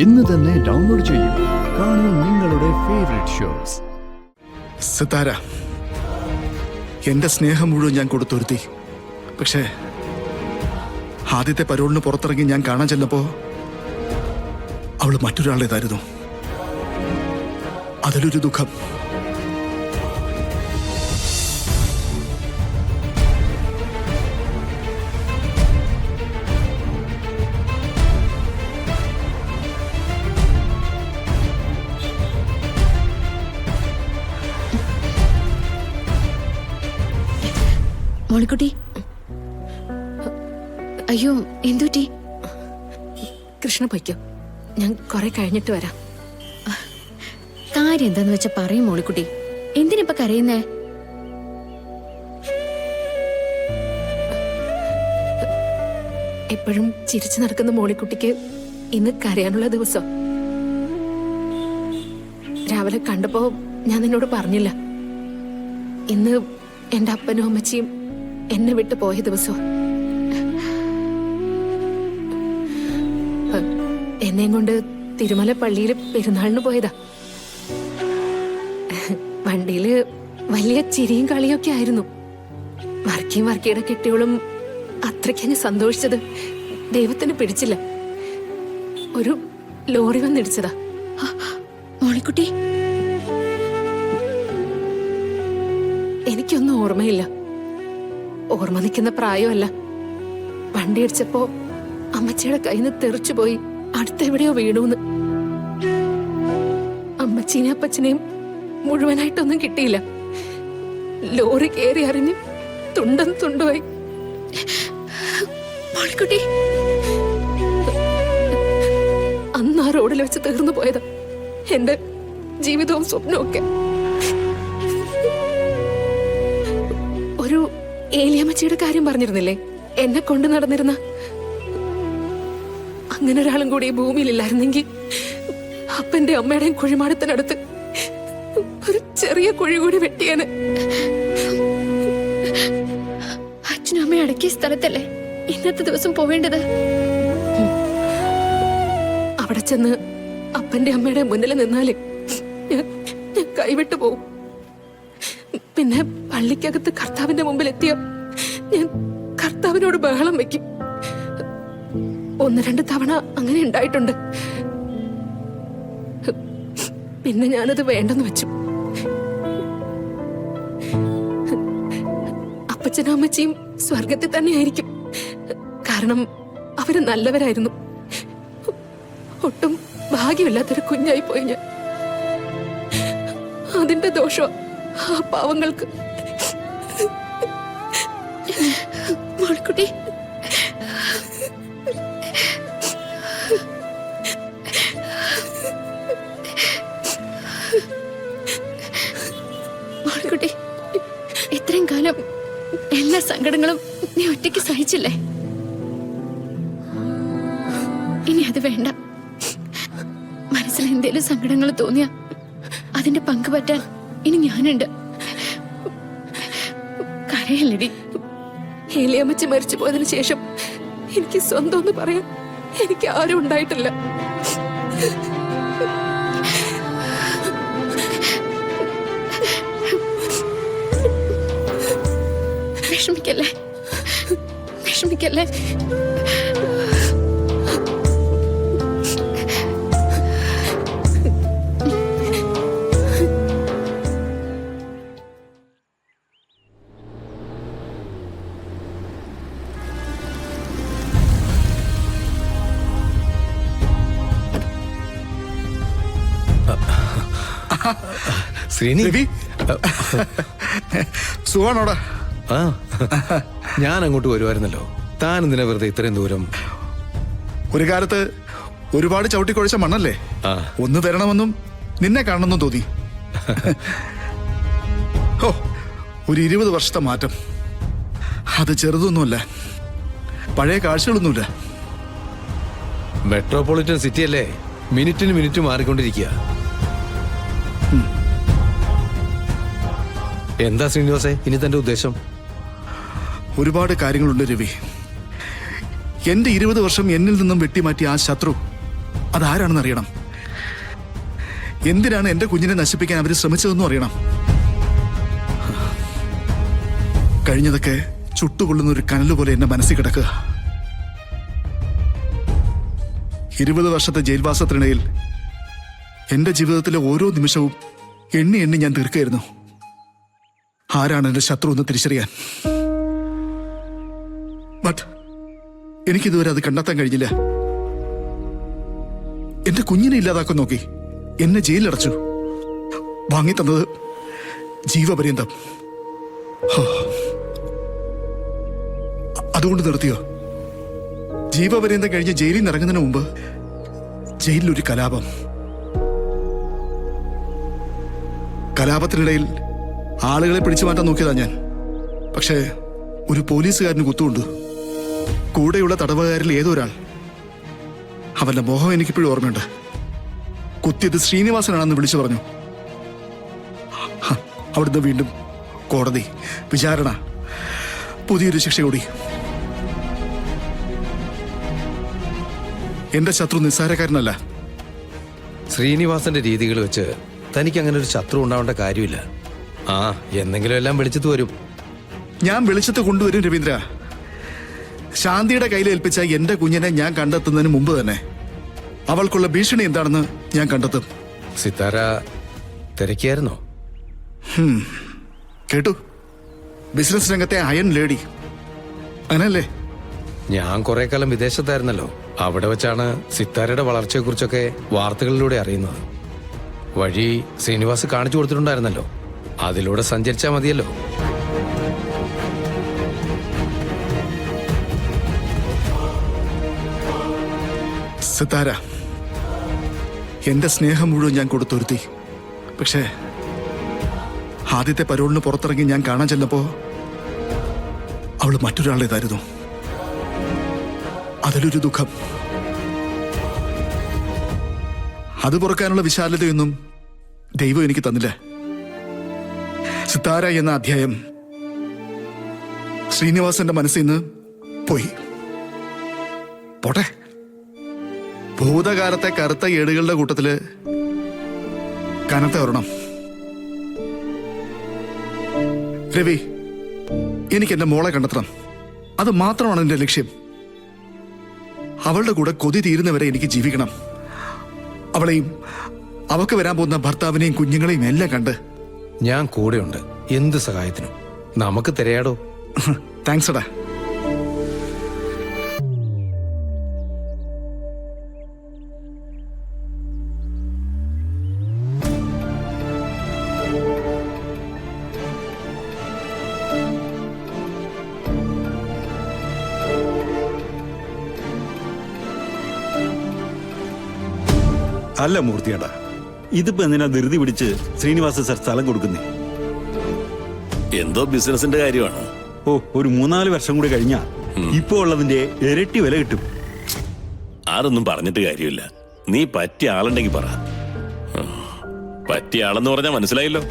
ഇന്ന് തന്നെ ഡൗൺലോഡ് ചെയ്യൂ. കാണൂ നിങ്ങളുടെ ഫേവറേറ്റ് ഷോസ്. സിതാര, എന്റെ സ്നേഹം മുഴുവൻ ഞാൻ കൊടുത്തൊരുത്തി. പക്ഷേ ആദ്യത്തെ പരോളിന് പുറത്തിറങ്ങി ഞാൻ കാണാൻ ചെന്നപ്പോ അവള് മറ്റൊരാളേതായിരുന്നു. അതിലൊരു ദുഃഖം. മോളിക്കുട്ടി, അയ്യോ എന്തുറ്റി? കൃഷ്ണ പൊയ്ക്കോ, ഞാൻ കുറെ കഴിഞ്ഞിട്ട് വരാം. കാര്യം എന്താന്ന് വെച്ചാ പറയും മോളിക്കുട്ടി. എന്തിനിപ്പ കരയുന്നേ? എപ്പോഴും ചിരിച്ചു നടക്കുന്ന മോളിക്കുട്ടിക്ക് ഇന്ന് കരയാനുള്ള ദിവസം. രാവിലെ കണ്ടപ്പോ ഞാൻ നിന്നോട് പറഞ്ഞില്ല, ഇന്ന് എന്റെ അപ്പനും അമ്മച്ചിയും എന്നെ വിട്ടു പോയ ദിവസം. എന്നെയും കൊണ്ട് തിരുമല പള്ളിയിൽ പെരുന്നാളിന് പോയതാ. വണ്ടിയില് വലിയ ചിരിയും കളിയൊക്കെ ആയിരുന്നു. വർക്കിയുടെ കെട്ടിയോളും അത്രയ്ക്കങ്ങ് സന്തോഷിച്ചത് ദൈവത്തിന് പിടിച്ചില്ല. ഒരു ലോറി വന്നിടിച്ചതാ. മോളിക്കുട്ടി, എനിക്കൊന്നും ഓർമ്മയില്ല. ഓർമ്മ നിൽക്കുന്ന പ്രായമല്ല. വണ്ടി അടിച്ചപ്പോ അമ്മച്ചിയുടെ കയ്യിൽ നിന്ന് തെറിച്ചുപോയി അടുത്തെവിടെയോ വീണൂന്ന്. അമ്മച്ചീനെ അപ്പച്ചനെയും മുഴുവനായിട്ടൊന്നും കിട്ടിയില്ല. ലോറി കയറി അറിഞ്ഞ് തുണ്ടം തുണ്ടുമായി. മോളിക്കുട്ടി, അന്ന് ആ റോഡിൽ വെച്ച് തീർന്നു പോയതാ എന്റെ ജീവിതവും സ്വപ്നവും ഒക്കെ. ഒരു ഏലിയമ്മച്ചിയുടെ കാര്യം പറഞ്ഞിരുന്നില്ലേ, എന്നെ കൊണ്ട് നടന്നിരുന്ന? അങ്ങനെ ഒരാളും കൂടി ഈ ഭൂമിയിലില്ലായിരുന്നെങ്കിൽ അപ്പന്റെ അമ്മയുടെയും കുഴിമാടത്തിനടുത്ത് ഒരു ചെറിയ കുഴി കൂടി വെട്ടിയാണ്. അച്ഛനും അമ്മയും അടക്കിയ സ്ഥലത്തല്ലേ ഇന്നത്തെ ദിവസം പോവേണ്ടത്? അവിടെ ചെന്ന് അപ്പന്റെ അമ്മയുടെ മുന്നിൽ നിന്നാല് ഞാൻ കൈവിട്ടു പോവും. പിന്നെ പള്ളിക്കകത്ത് കർത്താവിന്റെ മുമ്പിൽ എത്തിയ ഞാൻ കർത്താവിനോട് ബഹളം വെക്കും. 1-2 തവണ അങ്ങനെ ഉണ്ടായിട്ടുണ്ട്. പിന്നെ ഞാനത് വേണ്ടെന്ന് വെച്ചു. അപ്പച്ചനും അമ്മച്ചിയും സ്വർഗത്തിൽ തന്നെയായിരിക്കും. കാരണം അവര് നല്ലവരായിരുന്നു. ഒട്ടും ഭാഗ്യമില്ലാത്തൊരു കുഞ്ഞായി പോയി ഞാൻ. അതിന്റെ ദോഷം ആ പാവങ്ങൾക്ക്. മോളിക്കുട്ടി, മോളിക്കുട്ടി, ഇത്രയും കാലം എല്ലാ സങ്കടങ്ങളും നീ ഒറ്റയ്ക്ക് സഹിച്ചില്ലേ? ഇനി അത് വേണ്ട. മനസ്സിൽ എന്തേലും സങ്കടങ്ങൾ തോന്നിയ അതിന്റെ പങ്ക് പറ്റാൻ ഇനി ഞാനുണ്ട്. കരയല്ലടി. ഏലിയമ്മച്ചി മരിച്ചു പോയതിനു ശേഷം എനിക്ക് സ്വന്തം ഒന്ന് പറയാൻ എനിക്ക് ആരും ഉണ്ടായിട്ടില്ല. വിഷമിക്കല്ലേ, വിഷമിക്കല്ലേ. ശ്രീനി, സുഖാണോടാ? ആ, ഞാൻ അങ്ങോട്ട് വരുമായിരുന്നല്ലോ. താൻ എന്തിനാ വെറുതെ ഇത്രയും ദൂരം? ഒരു കാലത്ത് ഒരുപാട് ചവിട്ടിക്കൊഴിച്ച മണ്ണല്ലേ. ഒന്ന് വരണമെന്നും നിന്നെ കാണണമെന്നും തോന്നി. ഓ, ഒരു 20 വർഷത്തെ മാറ്റം. അത് ചെറുതൊന്നുമല്ല. പഴയ കാഴ്ചകളൊന്നുമില്ല. മെട്രോപൊളിറ്റൻ സിറ്റി അല്ലേ, മിനിറ്റിന് മിനിറ്റ് മാറിക്കൊണ്ടിരിക്കുക. എന്താ ശ്രീനിവാസേ ഇനി തന്റെ ഉദ്ദേശം? ഒരുപാട് കാര്യങ്ങളുണ്ട് രവി. എന്റെ 20 വർഷം എന്നിൽ നിന്നും വെട്ടിമാറ്റിയ ആ ശത്രു അതാരാണെന്ന് അറിയണം. എന്തിനാണ് എന്റെ കുഞ്ഞിനെ നശിപ്പിക്കാൻ അവർ ശ്രമിച്ചതെന്നും അറിയണം. കഴിഞ്ഞതൊക്കെ ചുട്ടുകൊള്ളുന്ന ഒരു കനല് പോലെ എന്റെ മനസ്സിൽ കിടക്കുക. 20 വർഷത്തെ ജയിൽവാസത്തിനിടയിൽ എന്റെ ജീവിതത്തിലെ ഓരോ നിമിഷവും എണ്ണി എണ്ണി ഞാൻ തീർക്കുകയായിരുന്നു. ആരാണ് എന്റെ ശത്രു എന്ന് തിരിച്ചറിയാൻ. ബട്ട് എനിക്കിതുവരെ അത് കണ്ടെത്താൻ കഴിഞ്ഞില്ല. എന്റെ കുഞ്ഞിനെ ഇല്ലാതാക്കാൻ നോക്കി, എന്നെ ജയിലിലടച്ചു. വാങ്ങിത്തന്നത് ജീവപര്യന്തം. അതുകൊണ്ട് നിർത്തിയോ? ജീവപര്യന്തം കഴിഞ്ഞ് ജയിലിൽ നിന്ന് ഇറങ്ങുന്നതിന് മുമ്പ് ജയിലിലൊരു കലാപം. കലാപത്തിനിടയിൽ ആളുകളെ പിടിച്ചു മാറ്റാൻ നോക്കിയതാ ഞാൻ. പക്ഷേ ഒരു പോലീസുകാരന് കുത്തുകൊണ്ടു. കൂടെയുള്ള തടവുകാരിൽ ഏതോ ഒരാൾ, അവന്റെ മോഹം എനിക്കിപ്പോഴും ഓർമ്മയുണ്ട്. കുത്തിയത് ശ്രീനിവാസനാണെന്ന് വിളിച്ചു പറഞ്ഞു. അവിടുന്ന് വീണ്ടും കോടതി, വിചാരണ, പുതിയൊരു ശിക്ഷ കൂടി. എന്റെ ശത്രു നിസ്സാരക്കാരനല്ല. ശ്രീനിവാസന്റെ രീതികൾ വെച്ച് തനിക്ക് അങ്ങനെ ഒരു ശത്രു ഉണ്ടാവേണ്ട കാര്യമില്ല. ആ, എന്തെങ്കിലും എല്ലാം വെളിച്ചത്ത് വരും. ഞാൻ വെളിച്ചത്ത് കൊണ്ടുവരും രവീന്ദ്ര. ശാന്തിയുടെ കയ്യിൽ ഏൽപ്പിച്ച എന്റെ കുഞ്ഞിനെ ഞാൻ കണ്ടെത്തുന്നതിന് മുമ്പ് തന്നെ അവൾക്കുള്ള ഭീഷണി എന്താണെന്ന് ഞാൻ കണ്ടെത്തും. സിത്താര തിരക്കിയായിരുന്നോ? കേട്ടു, ബിസിനസ് രംഗത്തെ അയൺ ലേഡി അങ്ങനല്ലേ? ഞാൻ കുറെ കാലം വിദേശത്തായിരുന്നല്ലോ. അവിടെ വെച്ചാണ് സിത്താരയുടെ വളർച്ചയെക്കുറിച്ചൊക്കെ വാർത്തകളിലൂടെ അറിയുന്നത്. വഴി ശ്രീനിവാസ് കാണിച്ചു കൊടുത്തിട്ടുണ്ടായിരുന്നല്ലോ. അതിലൂടെ സഞ്ചരിച്ചാൽ മതിയല്ലോ. സിത്താര, എന്റെ സ്നേഹം മുഴുവൻ ഞാൻ കൊടുത്തൊരുത്തി. പക്ഷേ ആദ്യത്തെ പരോളിന് പുറത്തിറങ്ങി ഞാൻ കാണാൻ ചെന്നപ്പോ അവള് മറ്റൊരാളുടേതായിരുന്നു. അതിലൊരു ദുഃഖം. അത് പുറക്കാനുള്ള വിശാലതയൊന്നും ദൈവം എനിക്ക് തന്നില്ല. സിത്താര എന്ന അധ്യായം ശ്രീനിവാസന്റെ മനസ്സിൽ നിന്ന് പോയി. പോട്ടെ, ഭൂതകാലത്തെ കറുത്ത ഏടുകളുടെ കൂട്ടത്തില് കനത്ത ഒരെണ്ണം. രവി, എനിക്ക് എന്റെ മോളെ കണ്ടെത്തണം. അത് മാത്രമാണ് എന്റെ ലക്ഷ്യം. അവളുടെ കൂടെ കൊതി തീരുന്നവരെ എനിക്ക് ജീവിക്കണം. അവളെയും അവക്ക് വരാൻ പോകുന്ന ഭർത്താവിനെയും കുഞ്ഞുങ്ങളെയും എല്ലാം കണ്ട്. ഞാൻ കൂടെയുണ്ട്, എന്ത് സഹായത്തിനും. നമുക്ക് തിരയാടോ. താങ്ക്സ് എടാ. അല്ല മൂർത്തിയേട്ടാ, ഇതിപ്പോ എന്തിനാ ധൃതി പിടിച്ച് ശ്രീനിവാസ സാർ സ്ഥലം കൊടുക്കുന്നേ? എന്തോ ബിസിനസിന്റെ കാര്യമാണ്. ഓ, ഒരു 3-4 വർഷം കൂടി കഴിഞ്ഞാ ഇപ്പോ ഉള്ളതിന്റെ ഇരട്ടി വില കിട്ടും. ആരൊന്നും പറഞ്ഞിട്ട് കാര്യമില്ല. നീ പറ്റിയ ആളുണ്ടെങ്കിൽ പറ. പറ്റിയ ആളെന്ന് പറഞ്ഞാൽ മനസ്സിലായല്ലോ.